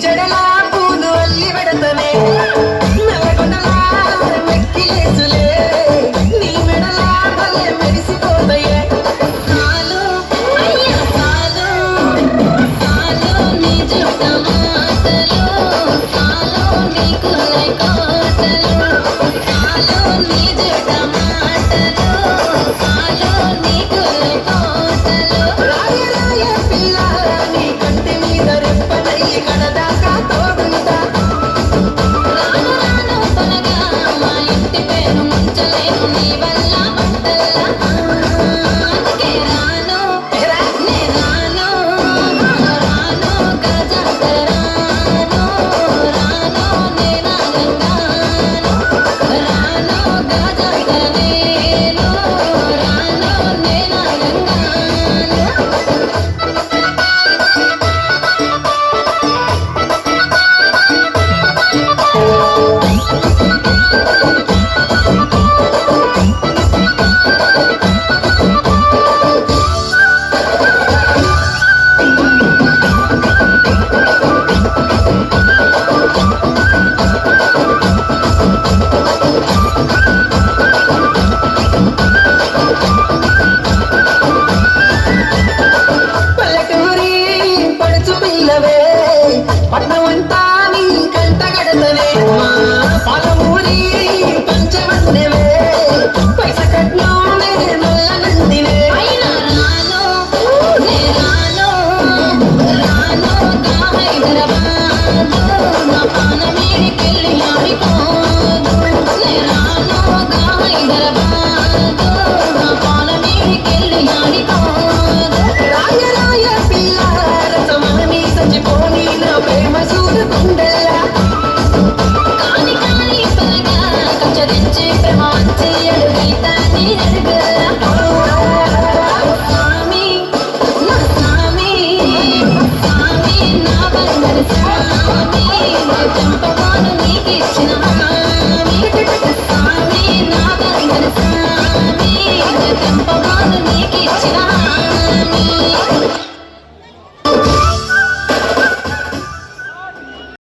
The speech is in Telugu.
జడలా పూలు అల్లి పెడతనే నల్లగొండలా మెక్కిలేసులే నీ మెడలా భలే మెరిసిపోతాయే సాలు అయ్యా సాలు సాలు నీ జుట్ట మాటలు సాలు నీ కులై కోటలు సాలు నీ జుట్ట మాటలు సాలు నీ కులై కోటలు రాయ రాయ పిల్ల నీ కంటి మీద రెప్పనయ్యి కడదాకా తోడుంటా రాను రాను తొలగా మా ఇంటి పేరు ముంచలేను నీ వల్ల మంటల్లా అందుకే రాను ఏరా నే రాను రాను గజంత రాను రాను నే నాగంగాను రాను గజంత నేను రాను నే నాగంగాను పల్లెటూరి పడుచు పిల్లవే పట్నమంతా నీ కంట గడతనే మా పాలమూరి పంచవన్నెవే పైస కట్నంనే నల్ల నందినే అయినా రాను నే రాను రాను గా హైదరాబాదు నా పానమేడికెళ్ళి ఆడిపోదు నే రాను గా హైదరాబాదు నా పానమేడికెళ్ళి ఆడిపోదు రాయ రాయ పిల్ల రసమని సచిపోని నా ప్రేమ సూరకుండెల్లా కాని కాని పలగా కచ్చరించి ప్రేమ వచ్చి అడుగైతా నీ అడుగు